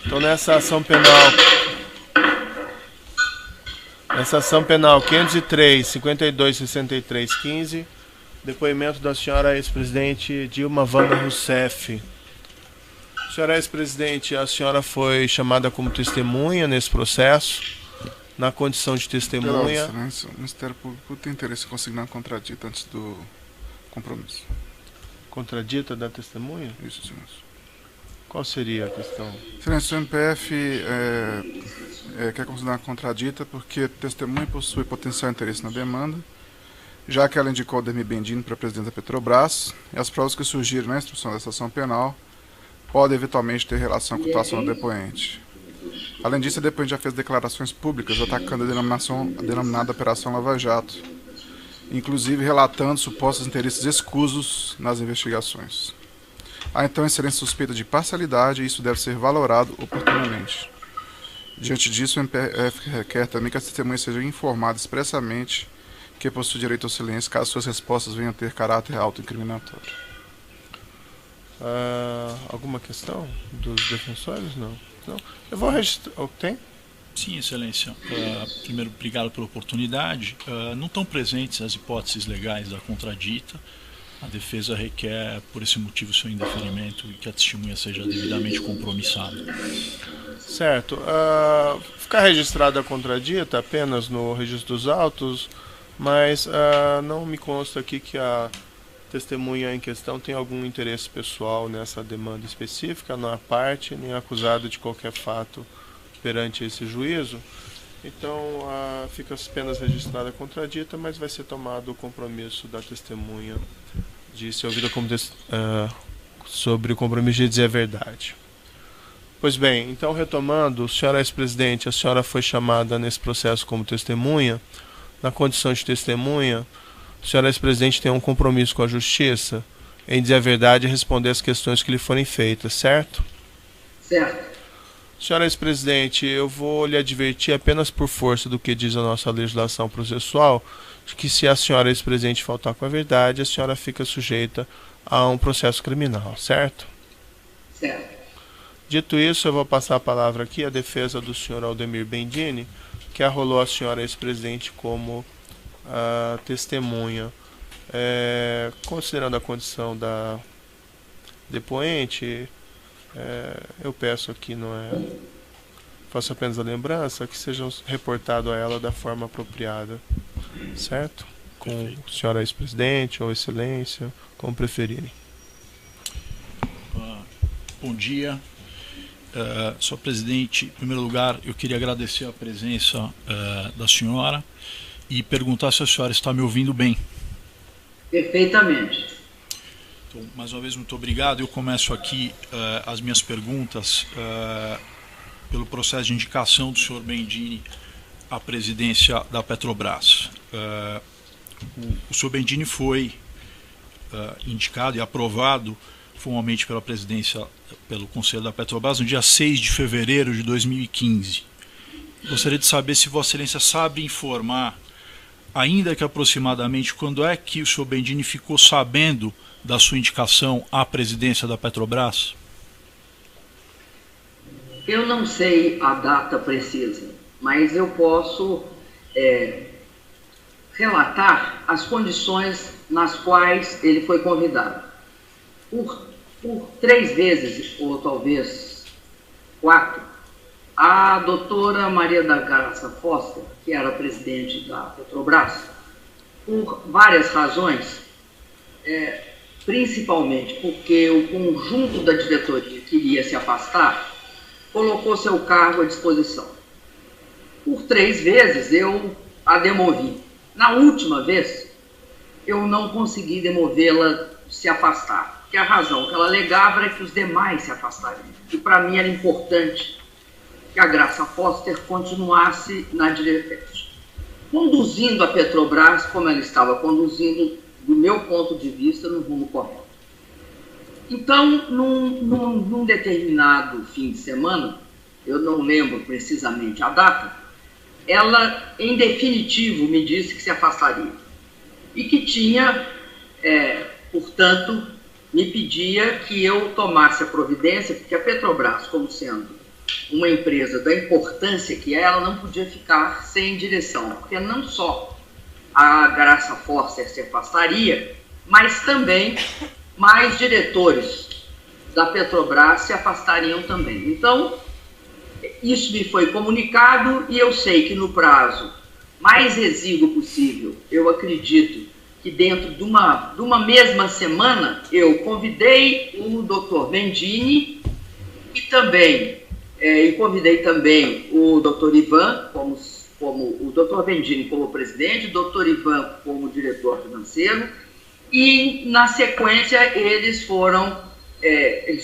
Então, nessa ação penal 503, 52, 63, 15, depoimento da senhora ex-presidente Dilma Wanda Rousseff. Senhora ex-presidente, a senhora foi chamada como testemunha nesse processo, na condição de testemunha. Excelência, o Ministério Público tem interesse em consignar contradita antes do compromisso. Contradita da testemunha? Isso, excelência. Qual seria a questão? Excelência, o MPF quer considerar contradita porque a testemunha possui potencial interesse na demanda, já que ela indicou o Ademir Bendini para presidente da Petrobras, e as provas que surgiram na instrução dessa ação penal podem eventualmente ter relação com a atuação do depoente. Além disso, a depoente já fez declarações públicas atacando a denominada Operação Lava Jato, inclusive relatando supostos interesses escusos nas investigações. Há então excelente suspeita de parcialidade e isso deve ser valorado oportunamente. Diante disso, o MPF requer também que as testemunhas sejam informadas expressamente que possui direito ao silêncio caso suas respostas venham a ter caráter autoincriminatório. Alguma questão dos defensores? Não. Eu vou registrar. Tem? Sim, excelência. Primeiro, obrigado pela oportunidade. Não estão presentes as hipóteses legais da contradita. A defesa requer, por esse motivo, seu indeferimento e que a testemunha seja devidamente compromissada. Certo. Ficar registrada a contradita apenas no registro dos autos, mas não me consta aqui que a testemunha em questão tem algum interesse pessoal nessa demanda específica, não é parte, nem acusado de qualquer fato perante esse juízo. Então, fica apenas registrada a contradita, mas vai ser tomado o compromisso da testemunha de ser ouvida sobre o compromisso de dizer a verdade. Pois bem, então retomando, senhora ex-presidente, a senhora foi chamada nesse processo como testemunha. Na condição de testemunha, a senhora ex-presidente tem um compromisso com a justiça em dizer a verdade e responder as questões que lhe forem feitas, certo? Certo. Senhora ex-presidente, eu vou lhe advertir apenas por força do que diz a nossa legislação processual, de que se a senhora ex-presidente faltar com a verdade, a senhora fica sujeita a um processo criminal, certo? Certo. Dito isso, eu vou passar a palavra aqui à defesa do senhor Ademir Bendini, que arrolou a senhora ex-presidente como testemunha. Considerando a condição da depoente, eu peço aqui, faço apenas a lembrança, que sejam reportado a ela da forma apropriada, certo? Com a senhora ex-presidente ou excelência, como preferirem. Bom dia. Senhor presidente, em primeiro lugar, eu queria agradecer a presença da senhora e perguntar se a senhora está me ouvindo bem. Perfeitamente. Então, mais uma vez, muito obrigado. Eu começo aqui as minhas perguntas pelo processo de indicação do senhor Bendini à presidência da Petrobras. O senhor Bendini foi indicado e aprovado formalmente pela presidência, pelo Conselho da Petrobras, no dia 6 de fevereiro de 2015. Gostaria de saber se Vossa Excelência sabe informar, ainda que aproximadamente, quando é que o senhor Bendini ficou sabendo da sua indicação à presidência da Petrobras? Eu não sei a data precisa, mas eu posso relatar as condições nas quais ele foi convidado. Por 3 vezes, ou talvez 4, a doutora Maria da Graça Foster, que era presidente da Petrobras, por várias razões, principalmente porque o conjunto da diretoria queria se afastar, colocou seu cargo à disposição. Por 3 vezes eu a demovi. Na última vez, eu não consegui demovê-la se afastar, porque a razão que ela alegava era que os demais se afastariam. E para mim era importante que a Graça Foster continuasse na diretoria, conduzindo a Petrobras como ela estava conduzindo, do meu ponto de vista, no rumo correto. Então, num determinado fim de semana, eu não lembro precisamente a data, ela, em definitivo, me disse que se afastaria. E que tinha, portanto, me pedia que eu tomasse a providência, porque a Petrobras, como sendo uma empresa da importância que é, ela não podia ficar sem direção, porque não só a Graça Forster se afastaria, mas também mais diretores da Petrobras se afastariam também. Então, isso me foi comunicado e eu sei que no prazo mais exíguo possível, eu acredito que dentro de uma mesma semana, eu convidei o Dr. Bendini e também convidei também o Dr. Ivan, como o Dr. Bendini como presidente, o Dr. Ivan como diretor financeiro, e na sequência eles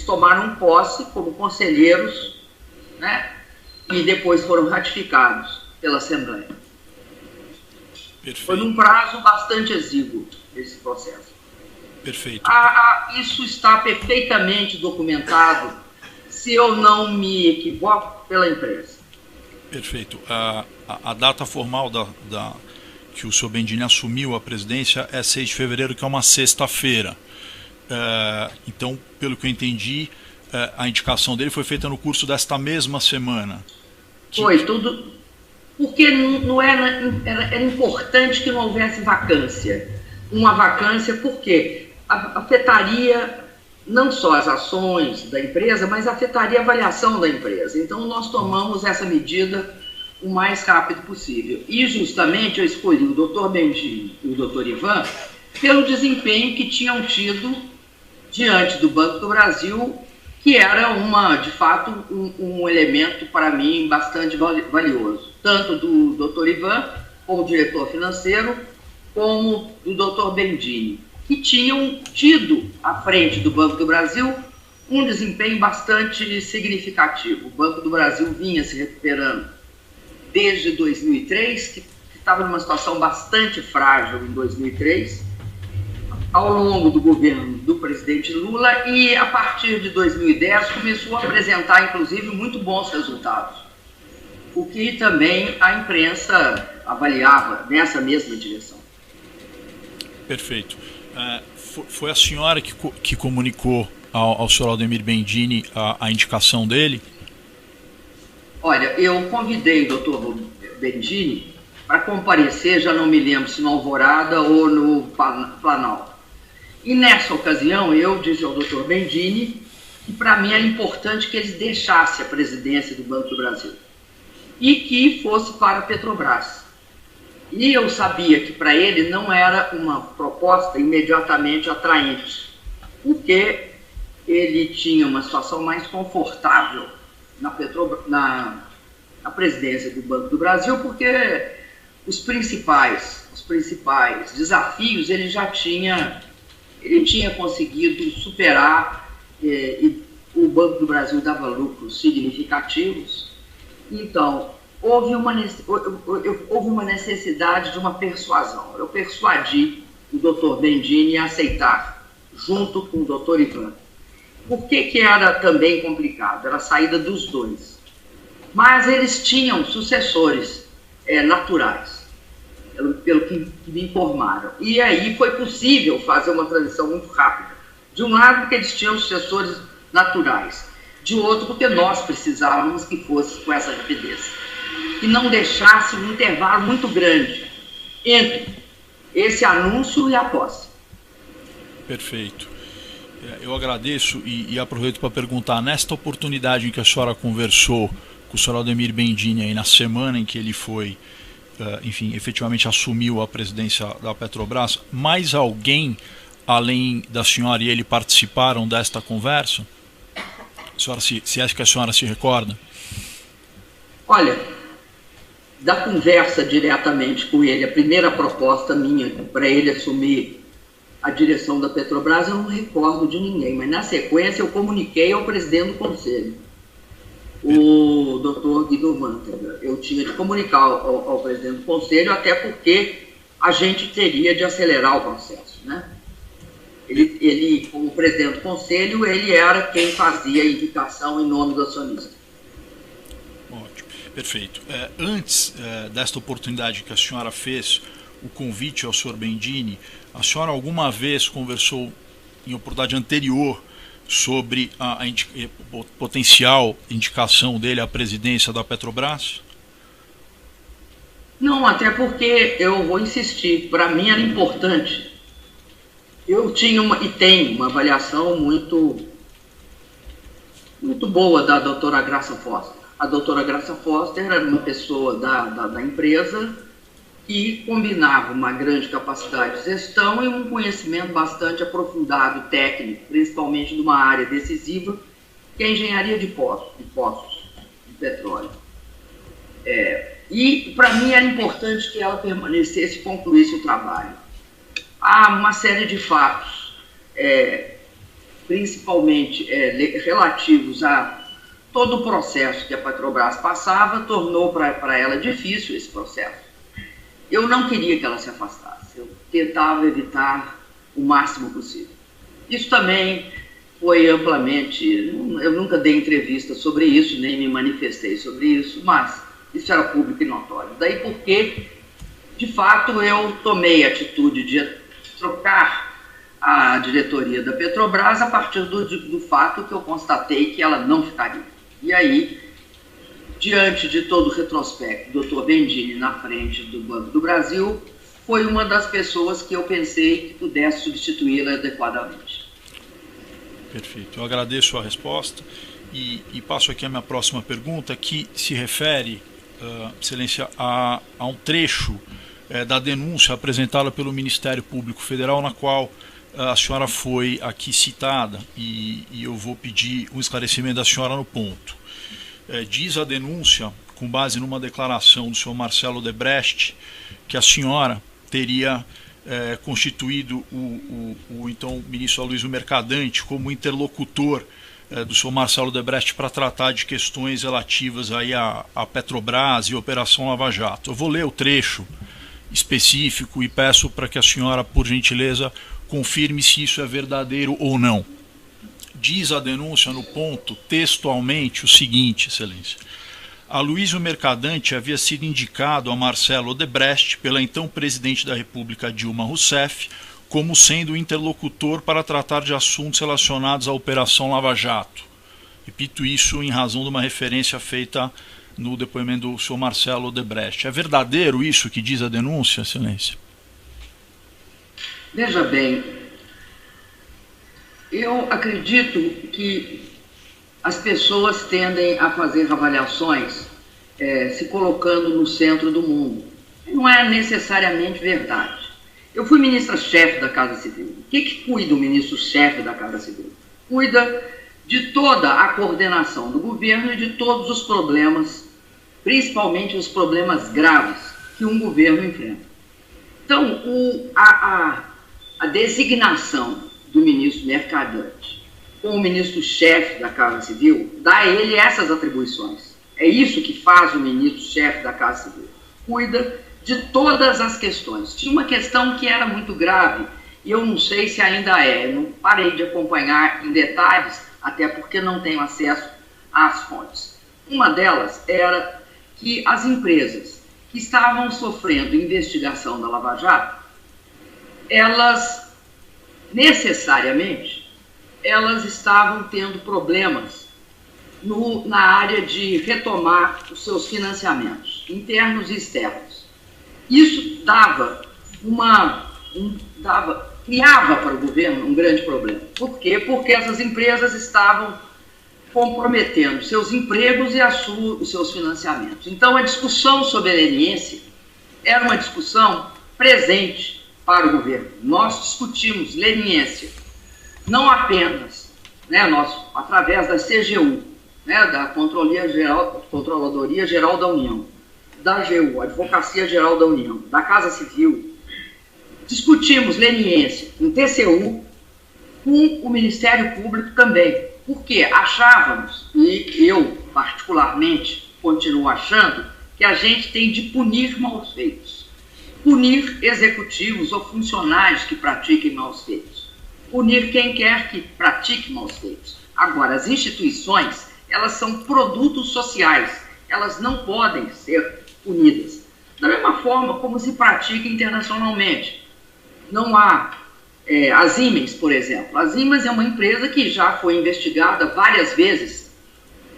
tomaram posse como conselheiros, né, e depois foram ratificados pela Assembleia. Perfeito. Foi num prazo bastante exíguo esse processo. Perfeito. Isso está perfeitamente documentado, se eu não me equivoco, pela imprensa. Perfeito. A data formal que o senhor Bendini assumiu a presidência é 6 de fevereiro, que é uma sexta-feira. Então, pelo que eu entendi, a indicação dele foi feita no curso desta mesma semana. Foi tudo, porque não era importante que não houvesse vacância. Uma vacância porque afetaria não só as ações da empresa, mas afetaria a avaliação da empresa. Então, nós tomamos essa medida o mais rápido possível. E, justamente, eu escolhi o Dr. Bendini e o Dr. Ivan pelo desempenho que tinham tido diante do Banco do Brasil, que era, de fato, um elemento, para mim, bastante valioso. Tanto do Dr. Ivan, como diretor financeiro, como do Dr. Bendini, que tinham tido, à frente do Banco do Brasil, um desempenho bastante significativo. O Banco do Brasil vinha se recuperando desde 2003, que estava numa situação bastante frágil em 2003, ao longo do governo do presidente Lula, e a partir de 2010 começou a apresentar, inclusive, muito bons resultados, o que também a imprensa avaliava nessa mesma direção. Perfeito. Foi a senhora que comunicou ao senhor Aldemir Bendini a indicação dele? Olha, eu convidei o Dr. Bendini para comparecer, já não me lembro se no Alvorada ou no Planalto. E nessa ocasião eu disse ao Dr. Bendini que para mim era importante que ele deixasse a presidência do Banco do Brasil e que fosse para a Petrobras. E eu sabia que para ele não era uma proposta imediatamente atraente, porque ele tinha uma situação mais confortável na presidência do Banco do Brasil, porque os principais desafios ele tinha conseguido superar, e o Banco do Brasil dava lucros significativos. Então, houve uma necessidade de uma persuasão. Eu persuadi o Dr. Bendini a aceitar, junto com o Dr. Ivan. Por que era também complicado? Era a saída dos dois. Mas eles tinham sucessores naturais, pelo que me informaram. E aí foi possível fazer uma transição muito rápida. De um lado, porque eles tinham sucessores naturais. De outro, porque nós precisávamos que fosse com essa rapidez. Que não deixasse um intervalo muito grande entre esse anúncio e a posse. Perfeito. Eu agradeço e aproveito para perguntar, nesta oportunidade em que a senhora conversou com o senhor Aldemir Bendini, aí na semana em que ele foi, enfim, efetivamente assumiu a presidência da Petrobras, mais alguém, além da senhora e ele, participaram desta conversa? A senhora, se é que a senhora se recorda? Olha, da conversa diretamente com ele, a primeira proposta minha para ele assumir a direção da Petrobras, eu não recordo de ninguém, mas na sequência eu comuniquei ao presidente do conselho, o Dr. Guido Mantega. Eu tinha de comunicar ao presidente do conselho, até porque a gente teria de acelerar o processo, né? Ele, como presidente do conselho, ele era quem fazia a indicação em nome do acionista. Ótimo, perfeito. Antes desta oportunidade que a senhora fez o convite ao senhor Bendini, a senhora alguma vez conversou, em oportunidade anterior, sobre a potencial indicação dele à presidência da Petrobras? Não, até porque eu vou insistir, para mim era importante. Eu tinha e tenho uma avaliação muito boa da doutora Graça Foster. A doutora Graça Foster era uma pessoa da empresa que combinava uma grande capacidade de gestão e um conhecimento bastante aprofundado, técnico, principalmente de uma área decisiva, que é a engenharia de poços de petróleo. E para mim era importante que ela permanecesse e concluísse o trabalho. Há uma série de fatos, principalmente relativos a todo o processo que a Petrobras passava, tornou para ela difícil esse processo. Eu não queria que ela se afastasse, eu tentava evitar o máximo possível. Isso também foi amplamente, eu nunca dei entrevista sobre isso, nem me manifestei sobre isso, mas isso era público e notório. Daí porque, de fato, eu tomei a atitude de trocar a diretoria da Petrobras a partir do fato que eu constatei que ela não ficaria. E aí, diante de todo o retrospecto, o Dr. Bendini na frente do Banco do Brasil foi uma das pessoas que eu pensei que pudesse substituí-la adequadamente. Perfeito. Eu agradeço a resposta e passo aqui a minha próxima pergunta, que se refere, Excelência, a um trecho da denúncia apresentada pelo Ministério Público Federal, na qual a senhora foi aqui citada, e eu vou pedir um esclarecimento da senhora no ponto. Diz a denúncia, com base numa declaração do senhor Marcelo Odebrecht, que a senhora teria constituído o então ministro Aloysio Mercadante como interlocutor do senhor Marcelo Odebrecht para tratar de questões relativas aí à Petrobras e Operação Lava Jato. Eu vou ler o trecho específico e peço para que a senhora, por gentileza, confirme se isso é verdadeiro ou não. Diz a denúncia no ponto, textualmente, o seguinte, Excelência. Aloysio Mercadante havia sido indicado a Marcelo Odebrecht pela então presidente da República Dilma Rousseff como sendo o interlocutor para tratar de assuntos relacionados à Operação Lava Jato. Repito isso em razão de uma referência feita no depoimento do senhor Marcelo Odebrecht. É verdadeiro isso que diz a denúncia, Excelência? Veja bem, eu acredito que as pessoas tendem a fazer avaliações se colocando no centro do mundo. Não é necessariamente verdade. Eu fui ministra-chefe da Casa Civil. O que cuida o ministro-chefe da Casa Civil? Cuida de toda a coordenação do governo e de todos os problemas, principalmente os problemas graves que um governo enfrenta. Então, a designação do ministro Mercadante como ministro-chefe da Casa Civil dá a ele essas atribuições. É isso que faz o ministro-chefe da Casa Civil. Cuida de todas as questões. Tinha uma questão que era muito grave e eu não sei se ainda é. Eu não parei de acompanhar em detalhes, até porque não tenho acesso às fontes. Uma delas era que as empresas que estavam sofrendo investigação da Lava Jato, elas necessariamente estavam tendo problemas na área de retomar os seus financiamentos, internos e externos. Isso criava para o governo um grande problema. Por quê? Porque essas empresas estavam comprometendo seus empregos e os seus financiamentos. Então, a discussão sobre a leniência era uma discussão presente para o governo. Nós discutimos leniência, não apenas através da CGU, da Controladoria Geral da União, da AGU, Advocacia Geral da União, da Casa Civil. Discutimos leniência no TCU com o Ministério Público também, porque achávamos, e eu particularmente continuo achando, que a gente tem de punir maus feitos. Punir executivos ou funcionários que pratiquem maus feitos. Punir quem quer que pratique maus feitos. Agora, as instituições, elas são produtos sociais, elas não podem ser punidas. Da mesma forma como se pratica internacionalmente. Não há A Siemens, por exemplo. A Siemens é uma empresa que já foi investigada várias vezes,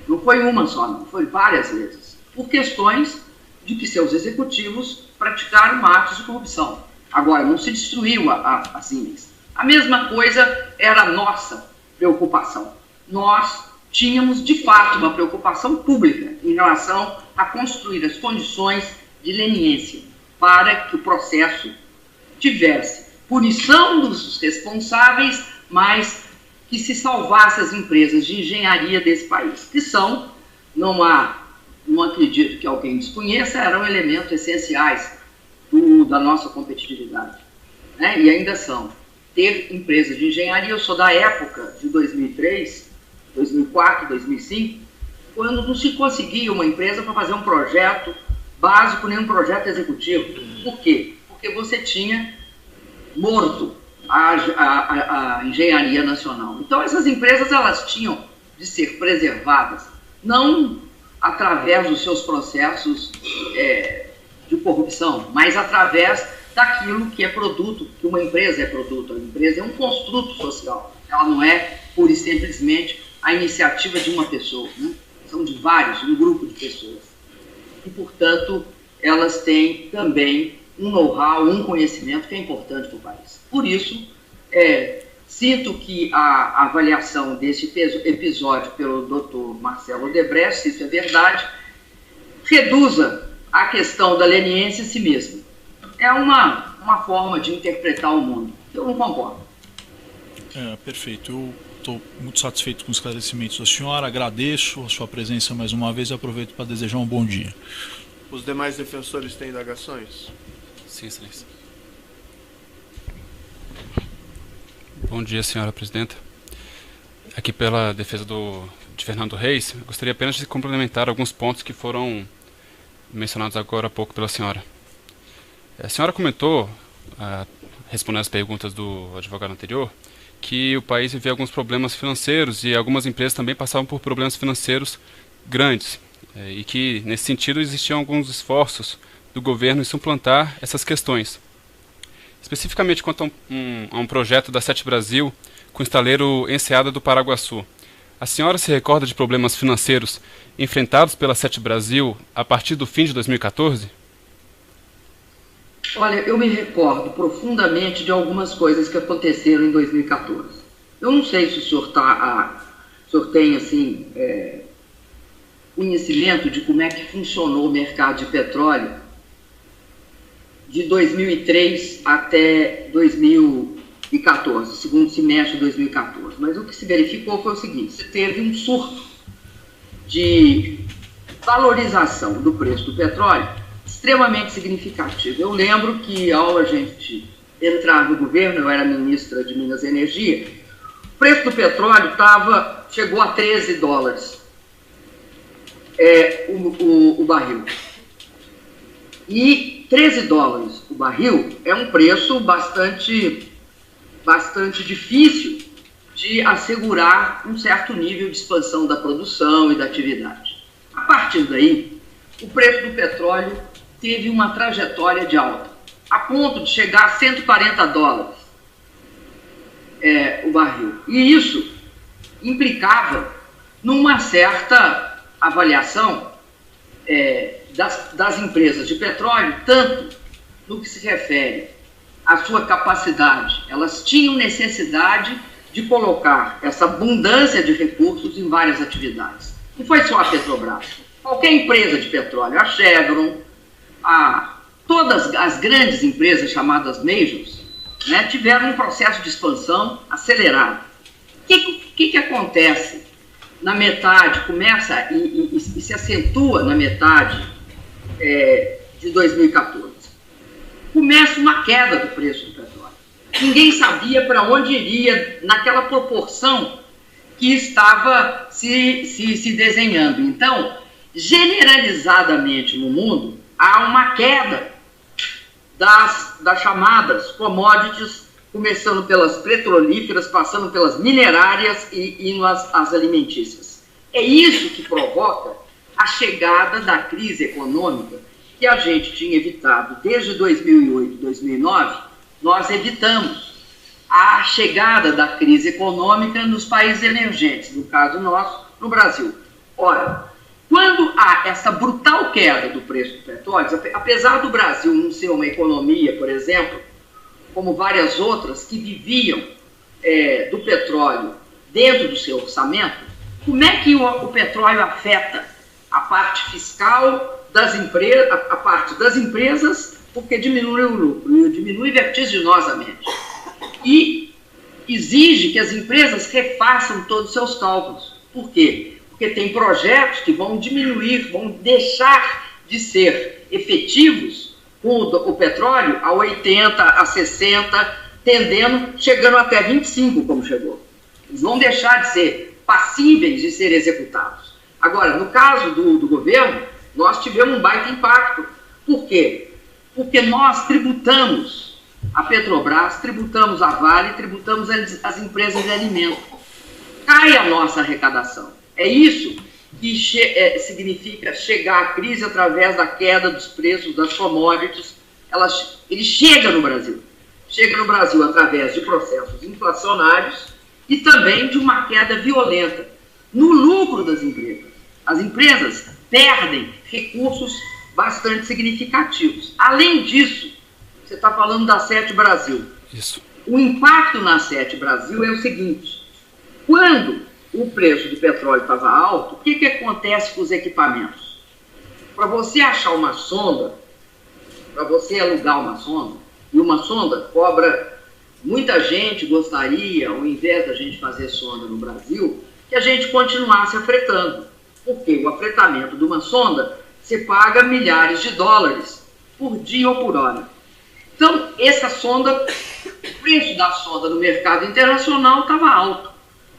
não foi uma só, não, foi várias vezes, por questões de que seus executivos praticaram atos de corrupção. Agora, não se destruiu a Siemens. A mesma coisa era a nossa preocupação. Nós tínhamos, de fato, uma preocupação pública em relação a construir as condições de leniência para que o processo tivesse punição dos responsáveis, mas que se salvasse as empresas de engenharia desse país, que são, não acredito que alguém desconheça, eram elementos essenciais da nossa competitividade, né? E ainda são. Ter empresas de engenharia, eu sou da época de 2003, 2004, 2005, quando não se conseguia uma empresa para fazer um projeto básico, nem um projeto executivo. Por quê? Porque você tinha morto a engenharia nacional. Então, essas empresas, elas tinham de ser preservadas, não através dos seus processos de corrupção, mas através daquilo que é produto, que uma empresa é produto. A empresa é um construto social. Ela não é, pura e simplesmente, a iniciativa de uma pessoa, né? São de vários, um grupo de pessoas. E, portanto, elas têm também um know-how, um conhecimento que é importante para o país. Por isso, sinto que a avaliação desse episódio pelo Dr. Marcelo Odebrecht, se isso é verdade, reduza a questão da leniência a si mesma. É uma forma de interpretar o mundo. Eu não concordo. Perfeito. Eu estou muito satisfeito com os esclarecimentos da senhora, agradeço a sua presença mais uma vez e aproveito para desejar um bom dia. Os demais defensores têm indagações? Sim, excelência. Bom dia, senhora presidenta. Aqui pela defesa de Fernando Reis, eu gostaria apenas de complementar alguns pontos que foram mencionados agora há pouco pela senhora. A senhora comentou, respondendo às perguntas do advogado anterior, que o país vivia alguns problemas financeiros e algumas empresas também passavam por problemas financeiros grandes, e que, nesse sentido, existiam alguns esforços do governo em suplantar essas questões. Especificamente quanto a um projeto da Sete Brasil com o estaleiro Enseada do Paraguaçu. A senhora se recorda de problemas financeiros enfrentados pela Sete Brasil a partir do fim de 2014? Olha, eu me recordo profundamente de algumas coisas que aconteceram em 2014. Eu não sei se o senhor tem, assim, conhecimento de como é que funcionou o mercado de petróleo de 2003 até 2014, segundo semestre de 2014. Mas o que se verificou foi o seguinte: teve um surto de valorização do preço do petróleo extremamente significativo. Eu lembro que, ao a gente entrar no governo, eu era ministra de Minas e Energia, o preço do petróleo chegou a $13 o barril. E $13 o barril é um preço bastante difícil de assegurar um certo nível de expansão da produção e da atividade. A partir daí, o preço do petróleo teve uma trajetória de alta, a ponto de chegar a $140 o barril. E isso implicava numa certa avaliação das empresas de petróleo, tanto no que se refere à sua capacidade. Elas tinham necessidade de colocar essa abundância de recursos em várias atividades. Não foi só a Petrobras. Qualquer empresa de petróleo, a Chevron, todas as grandes empresas chamadas majors, né, tiveram um processo de expansão acelerado. O que acontece na metade, começa e se acentua na metade de 2014? Começa uma queda do preço do petróleo. Ninguém sabia para onde iria naquela proporção que estava se desenhando. Então, generalizadamente no mundo, há uma queda das chamadas commodities, começando pelas petrolíferas, passando pelas minerárias e indo às alimentícias. É isso que provoca a chegada da crise econômica que a gente tinha evitado desde 2008, 2009, nós evitamos. a chegada da crise econômica nos países emergentes, no caso nosso, no Brasil. Ora, quando há essa brutal queda do preço do petróleo, apesar do Brasil não ser uma economia, por exemplo, como várias outras que viviam do petróleo dentro do seu orçamento, como é que o petróleo afeta a parte fiscal das empresas, a parte das empresas, porque diminui o lucro, diminui vertiginosamente. E exige que as empresas refaçam todos os seus cálculos. Por quê? Porque tem projetos que vão diminuir, vão deixar de ser efetivos com o petróleo a 80, a 60, chegando até 25, como chegou. Eles vão deixar de ser passíveis de ser executados. Agora, no caso do governo, nós tivemos um baita impacto. Por quê? Porque nós tributamos a Petrobras, tributamos a Vale, tributamos as empresas de alimento. Cai a nossa arrecadação. É isso que significa chegar à crise através da queda dos preços das commodities. Ele chega no Brasil. Chega no Brasil através de processos inflacionários e também de uma queda violenta no lucro das empresas. As empresas perdem recursos bastante significativos. Além disso, você está falando da Sete Brasil. Isso. O impacto na Sete Brasil é o seguinte: quando o preço do petróleo estava alto, o que acontece com os equipamentos? Para você achar uma sonda, para você alugar uma sonda, e uma sonda cobra, muita gente gostaria, ao invés da gente fazer sonda no Brasil, que a gente continuasse afretando. Porque o afretamento de uma sonda, você paga milhares de dólares por dia ou por hora. Então, essa sonda, o preço da sonda no mercado internacional estava alto.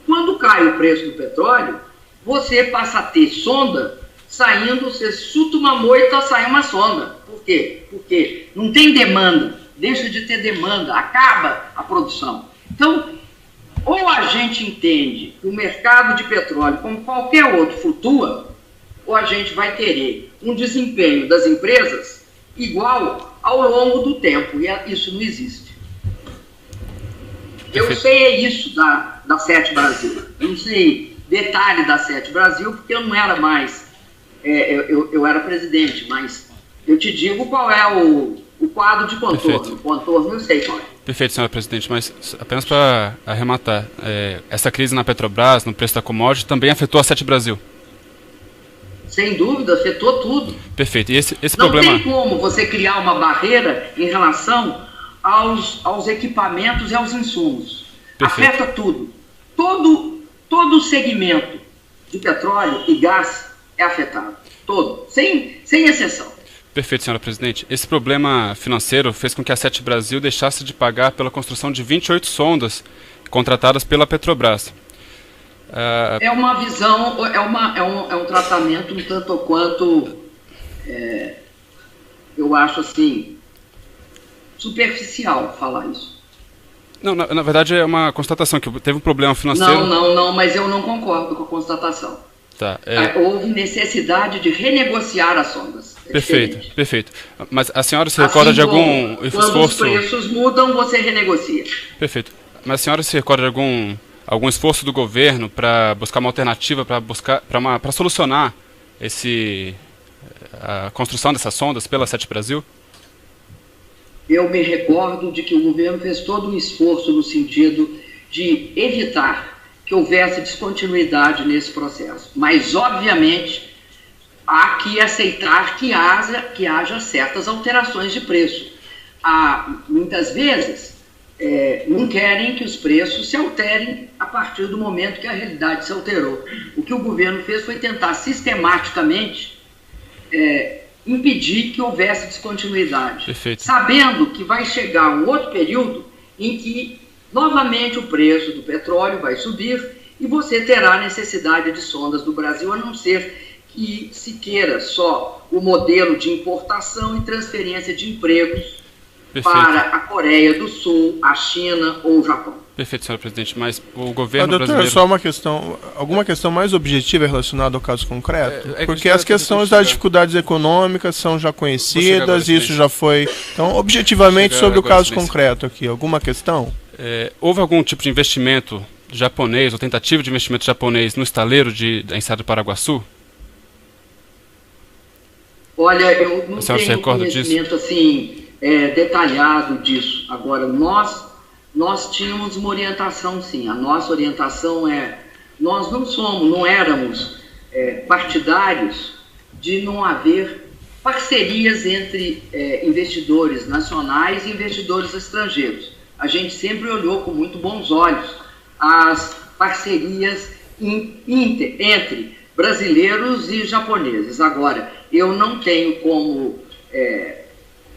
Quando cai o preço do petróleo, você passa a ter sonda saindo, você chuta uma moita, sai uma sonda. Por quê? Porque não tem demanda, deixa de ter demanda, acaba a produção. Então, ou a gente entende que o mercado de petróleo, como qualquer outro, flutua, ou a gente vai ter um desempenho das empresas igual ao longo do tempo, e isso não existe. Eu sei isso da Sete Brasil. Eu não sei detalhe da Sete Brasil, porque eu não era mais, eu era presidente, mas eu te digo qual é o quadro de contorno. Perfeito. O contorno eu sei qual é. Perfeito, senhora presidente, mas apenas para arrematar, essa crise na Petrobras, no preço da commodity, também afetou a Sete Brasil? Sem dúvida, afetou tudo. Perfeito, e esse não problema... Não tem como você criar uma barreira em relação aos equipamentos e aos insumos. Perfeito. Afeta tudo. Todo segmento de petróleo e gás é afetado. Todo, sem exceção. Perfeito, senhora presidente. Esse problema financeiro fez com que a Sete Brasil deixasse de pagar pela construção de 28 sondas contratadas pela Petrobras. É uma visão, é um tratamento um tanto ou quanto, eu acho assim, superficial falar isso. Não, na verdade é uma constatação, que teve um problema financeiro... Não, mas eu não concordo com a constatação. Tá, houve necessidade de renegociar as sondas. Perfeito. Mas a senhora se recorda de algum esforço... Quando os preços mudam, você renegocia. Perfeito. Mas a senhora se recorda de algum esforço do governo para buscar uma alternativa, para solucionar a construção dessas sondas pela Sete Brasil? Eu me recordo de que o governo fez todo um esforço no sentido de evitar que houvesse descontinuidade nesse processo. Mas, obviamente, há que aceitar que haja certas alterações de preço. Muitas vezes, não querem que os preços se alterem a partir do momento que a realidade se alterou. O que o governo fez foi tentar sistematicamente impedir que houvesse descontinuidade. Perfeito. Sabendo que vai chegar um outro período em que novamente o preço do petróleo vai subir e você terá necessidade de sondas do Brasil, a não ser que se queira só o modelo de importação e transferência de empregos para a Coreia do Sul, a China ou o Japão. Perfeito, senhor presidente, mas o governo doutor, brasileiro... só uma questão, alguma questão mais objetiva relacionada ao caso concreto? Porque as questões das dificuldades econômicas são já conhecidas, isso já foi... Então, objetivamente, sobre o caso concreto aqui, alguma questão? Houve algum tipo de investimento japonês, ou tentativa de investimento japonês no estaleiro da enseada do Paraguaçu? Olha, eu não tenho conhecimento assim, detalhado disso. Agora, nós tínhamos uma orientação, sim. A nossa orientação nós não éramos partidários de não haver parcerias entre investidores nacionais e investidores estrangeiros. A gente sempre olhou com muito bons olhos as parcerias entre brasileiros e japoneses. Agora, eu não tenho como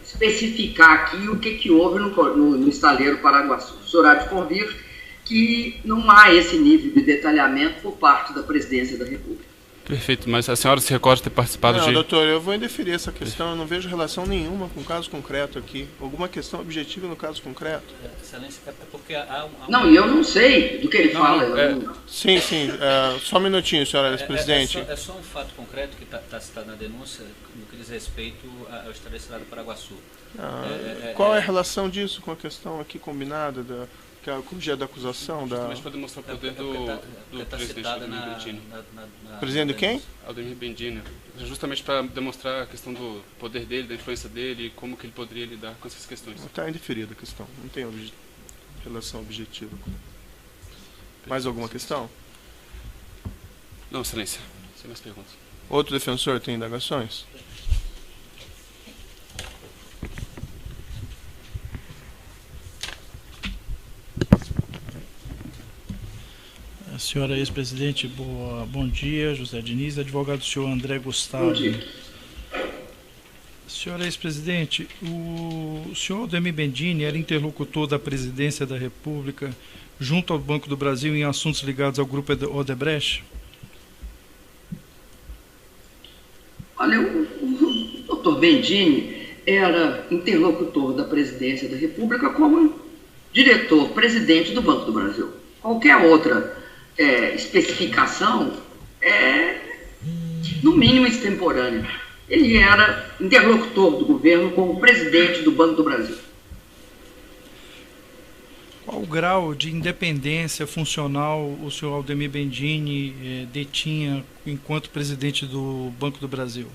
especificar aqui o que houve no estaleiro Paraguaçu. O senhor há de convir que não há esse nível de detalhamento por parte da Presidência da República. Perfeito, mas a senhora se recorda de ter participado Não, doutor, eu vou indeferir essa questão, eu não vejo relação nenhuma com o caso concreto aqui. Alguma questão objetiva no caso concreto? Excelência, é porque há Não, eu não sei do que ele fala. Sim, só um minutinho, senhora presidente. É só um fato concreto que está citado na denúncia no que diz respeito ao estaleiro do Paraguaçu. Qual é a relação disso com a questão aqui combinada que é a corrigida da acusação? Justamente para demonstrar o poder do presidente Aldemir Bendini. Presidente quem? Aldemir Bendini. Justamente para demonstrar a questão do poder dele, da influência dele e como que ele poderia lidar com essas questões. Está indeferida a questão, não tem relação objetiva. Mais alguma questão? Não, excelência. Sem mais perguntas. Outro defensor tem indagações? Senhora ex-presidente, bom dia. José Diniz, advogado do senhor André Gustavo. Bom dia. Senhora ex-presidente, o senhor Aldemir Bendini era interlocutor da Presidência da República junto ao Banco do Brasil em assuntos ligados ao grupo Odebrecht? Olha, o doutor Bendini era interlocutor da Presidência da República como diretor-presidente do Banco do Brasil. Qualquer outra especificação no mínimo, extemporânea. Ele era interlocutor do governo como presidente do Banco do Brasil. Qual o grau de independência funcional o senhor Aldemir Bendini detinha enquanto presidente do Banco do Brasil?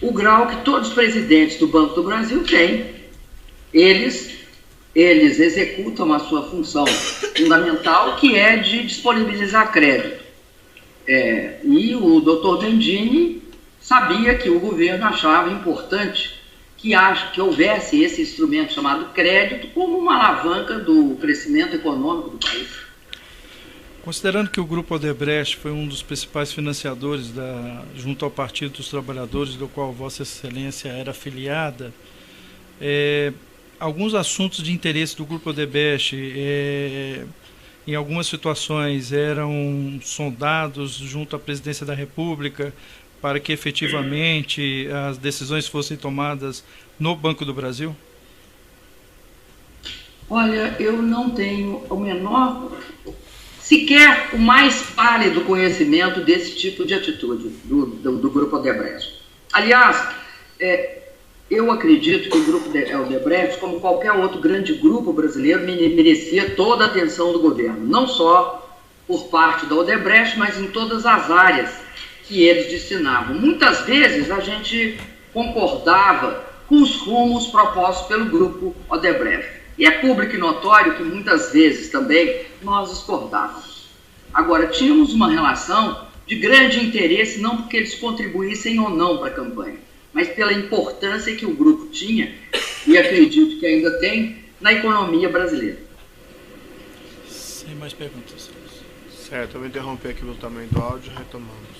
O grau que todos os presidentes do Banco do Brasil têm. Eles executam a sua função fundamental, que é de disponibilizar crédito. E o doutor Bendini sabia que o governo achava importante que houvesse esse instrumento chamado crédito como uma alavanca do crescimento econômico do país. Considerando que o Grupo Odebrecht foi um dos principais financiadores junto ao Partido dos Trabalhadores, do qual Vossa Excelência era afiliada, alguns assuntos de interesse do Grupo Odebrecht, em algumas situações, eram sondados junto à Presidência da República para que efetivamente as decisões fossem tomadas no Banco do Brasil? Olha, eu não tenho o menor, sequer o mais pálido conhecimento desse tipo de atitude do Grupo Odebrecht. Aliás, eu acredito que o Grupo Odebrecht, como qualquer outro grande grupo brasileiro, merecia toda a atenção do governo, não só por parte da Odebrecht, mas em todas as áreas que eles destinavam. Muitas vezes a gente concordava com os rumos propostos pelo Grupo Odebrecht. E é público e notório que muitas vezes também nós discordávamos. Agora, tínhamos uma relação de grande interesse, não porque eles contribuíssem ou não para a campanha, mas pela importância que o grupo tinha, e acredito que ainda tem, na economia brasileira. Sem mais perguntas. Certo, eu vou interromper aqui o tamanho do áudio, retomando.